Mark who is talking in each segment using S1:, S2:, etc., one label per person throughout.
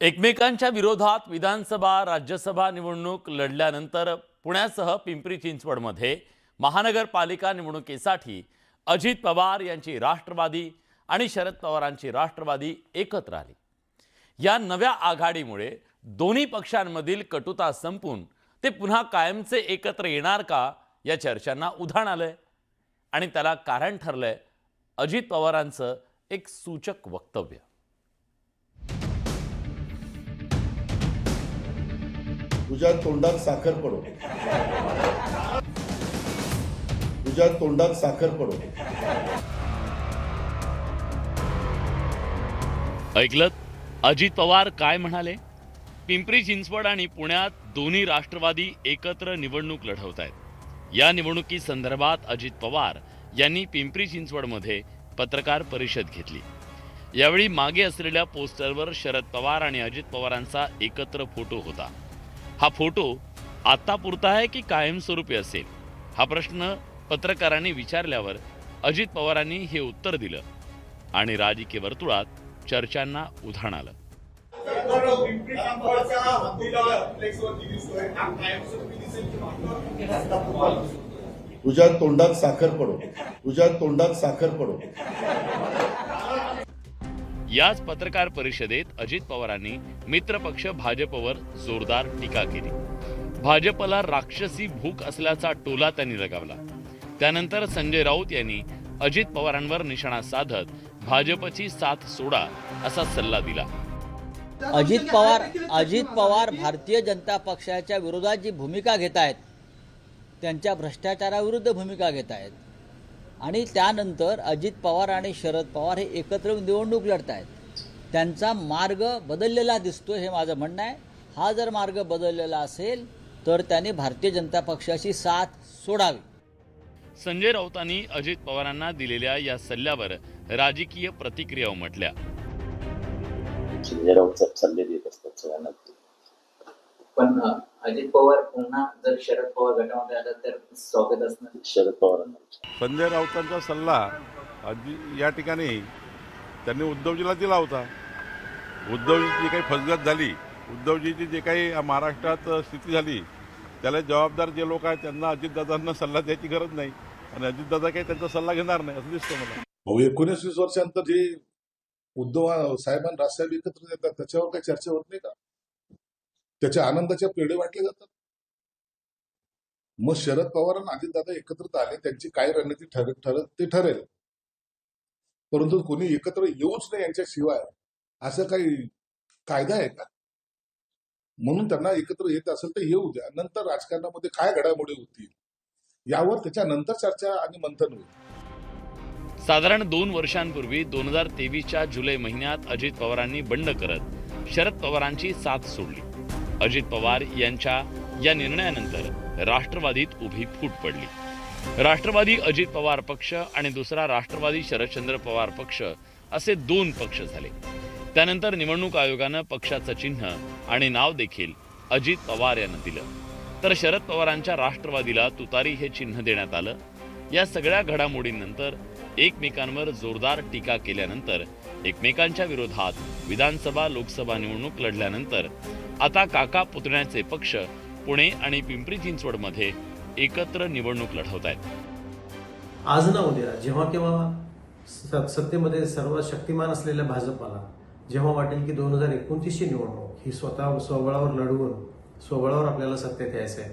S1: एकमेकांच्या विरोधात विधानसभा राज्यसभा निवडणूक लढल्यानंतर पुण्यासह पिंपरी चिंचवडमध्ये महानगरपालिका निवडणुकीसाठी अजित पवार यांची राष्ट्रवादी आणि शरद पवारांची राष्ट्रवादी एकत्र आली। या नव्या आघाडीमुळे दोन्ही पक्षांमधील कटुता संपून ते पुन्हा कायमचे एकत्र येणार का या चर्चांना उधाण आलंय आणि त्याला कारण ठरलंय अजित पवारांचं एक सूचक वक्तव्य।
S2: तुझ्या तोंडात साखर पडो, तुझ्या तोंडात साखर पडो।
S1: ऐकलत अजित पवार काय म्हणाले? पिंपरी चिंचवड आणि पुण्यात दोन्ही राष्ट्रवादी एकत्र निवडणूक लढवत आहेत। या निवडणुकी संदर्भात अजित पवार यांनी पिंपरी चिंचवडमध्ये पत्रकार परिषद घेतली। यावेळी मागे असलेल्या पोस्टरवर शरद पवार आणि अजित पवारांचा एकत्र फोटो होता। हा फोटो आतापुरता आहे की कायमस्वरूपी असेल हा प्रश्न पत्रकारांनी विचारल्यावर अजित पवारांनी हे उत्तर दिलं आणि राजकीय वर्तुळात चर्चांना उधाण आलं।
S2: तुझ्या तोंडात साखर पडो, तुझ्या तोंडात साखर पडो।
S1: याच पत्रकार परिषदेत अजित पवारांनी मित्रपक्ष भाजपवर जोरदार टीका केली। भाजपला राक्षसी भूक असल्याचा टोला त्यांनी लगावला। त्यानंतर संजय राऊत यांनी अजित पवारांवर निशाणा साधत भाजपची साथ सोडा असा सल्ला दिला।
S3: अजित पवार भारतीय जनता पक्षाच्या विरोधात जी भूमिका घेत आहेत त्यांच्या भ्रष्टाचाराविरुद्ध भूमिका घेत आहेत आणि त्यानंतर अजित पवार आणि शरद पवार हे एकत्र निवडणूक लढत आहेत। त्यांचा मार्ग बदललेला दिसतो हे माझं म्हणणं आहे। हा जर मार्ग बदललेला असेल तर त्यांनी भारतीय जनता पक्षाची साथ सोडावी।
S1: संजय राऊतांनी अजित पवारांना दिलेल्या या सल्ल्यावर राजकीय प्रतिक्रिया उमटल्या।
S4: संजय राऊत सल्ले देत असतात सगळ्यांना,
S5: पण अजित पवार पुन्हा जर शरद पवार गटामध्ये आलं तर स्वागत असणार
S4: शरद पवारांना।
S6: संजय राऊतांचा सल्ला या ठिकाणी त्यांनी उद्धवजीला दिला होता। उद्धवजीची काही फसगत झाली, उद्धवजीची जे काही महाराष्ट्रात स्थिती झाली त्याला जबाबदार जे लोक आहेत त्यांना अजितदादांना सल्ला द्यायची गरज नाही आणि अजितदादा काही त्यांचा सल्ला घेणार नाही असं दिसतं मला।
S2: 19-20 वर्षांतर जे उद्धव साहेबांना राजसाहेब एकत्र येतात त्याच्यावर काही चर्चा होत नाही का? त्याच्या आनंदाच्या पेढे वाटले जातात। मग शरद पवार आणि अजितदादा एकत्रित आले, त्यांची काय रणनीती ठरत ते ठरेल, परंतु कोणी एकत्र येऊच नाही यांच्याशिवाय असं काही कायदा आहे का? म्हणून त्यांना एकत्र येत असेल तर येऊ द्या, नंतर राजकारणामध्ये काय घडामोडी होतील यावर त्याच्यानंतर चर्चा आणि मंथन होईल।
S1: साधारण 2 वर्षांपूर्वी 2023च्या जुलै महिन्यात अजित पवारांनी बंड करत शरद पवारांची साथ सोडली। अजित पवार यांच्या या निर्णयानंतर राष्ट्रवादीत उभी फूट पडली। राष्ट्रवादी अजित पवार पक्ष आणि दुसरा राष्ट्रवादी शरदचंद्र पवार पक्ष असे 2 पक्ष झाले। त्यानंतर निवडणूक आयोगानं पक्षाचं चिन्ह आणि नाव देखील अजित पवार यांना दिलं, तर शरद पवारांच्या राष्ट्रवादीला तुतारी हे चिन्ह देण्यात आलं। या सगळ्या घडामोडींनंतर एकमेकांवर जोरदार टीका केल्यानंतर एकमेकांच्या विरोधात विधानसभा लोकसभा निवडणूक लढल्यानंतर आता काका पुतण्याचे पक्ष पुणे आणि पिंपरी चिंचवडमध्ये एकत्र निवडणूक लढवत आहेत।
S7: आज ना उद्या जेव्हा केव्हा सत्तेमध्ये सर्वात शक्तिमान असलेल्या भाजपाला जेव्हा वाटेल की 2029ची निवडणूक ही स्वबळावर लढवून स्वबळावर आपल्याला सत्तेत यायचं आहे,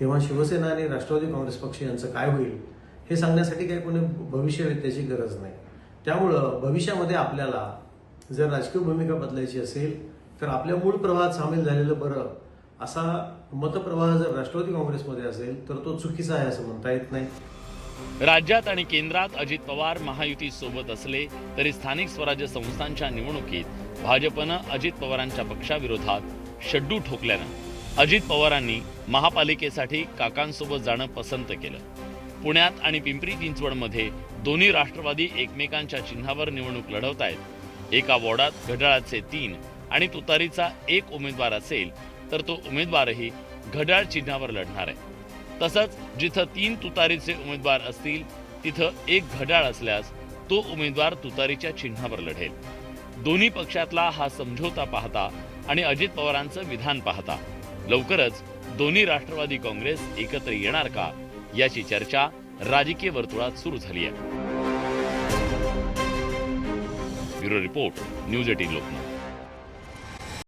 S7: तेव्हा शिवसेना आणि राष्ट्रवादी काँग्रेस पक्ष यांचं काय होईल हे सांगण्यासाठी काही कोणी भविष्यवेत्याची गरज नाही। त्यामुळं भविष्यामध्ये आपल्याला जर राजकीय भूमिका बदलायची असेल तर आपल्या मूळ प्रवाहात सामील झालेलं बरं। असा मतप्रवाह जर राष्ट्रवादी काँग्रेसमध्ये असेल तर तो चुकीचा आहे असं म्हणता येत नाही।
S1: राज्यात आणि केंद्रात अजित पवार महायुती सोबत असले तरी स्थानिक स्वराज्य संस्थांच्या निवडणुकीत भाजपनं अजित पवारांच्या पक्षाविरोधात शड्डू ठोकल्यानं अजित पवारांनी महापालिकेसाठी काकांसोबत जाणं पसंत केलं। पुण्यात आणि पिंपरी चिंचवडमध्ये दोन्ही राष्ट्रवादी एकमेकांच्या चिन्हावर निवडणूक लढवत आहेत। एका वॉर्डात घड्याळाचे 3 आणि तुतारीचा 1 उमेदवार असेल तर तो उमेदवारही घड्याळ चिन्हावर लढणार आहे। तसंच जिथं 3 तुतारीचे उमेदवार असतील तिथं 1 घड्याळ असल्यास तो उमेदवार तुतारीच्या चिन्हावर लढेल। दोन्ही पक्षातला हा समझोता पाहता आणि अजित पवारांचं विधान पाहता लवकरच दोन्ही राष्ट्रवादी काँग्रेस एकत्र येणार का याची चर्चा राजकीय वर्तुळात सुरू झाली आहे. Bureau report, news 18 Lokmat.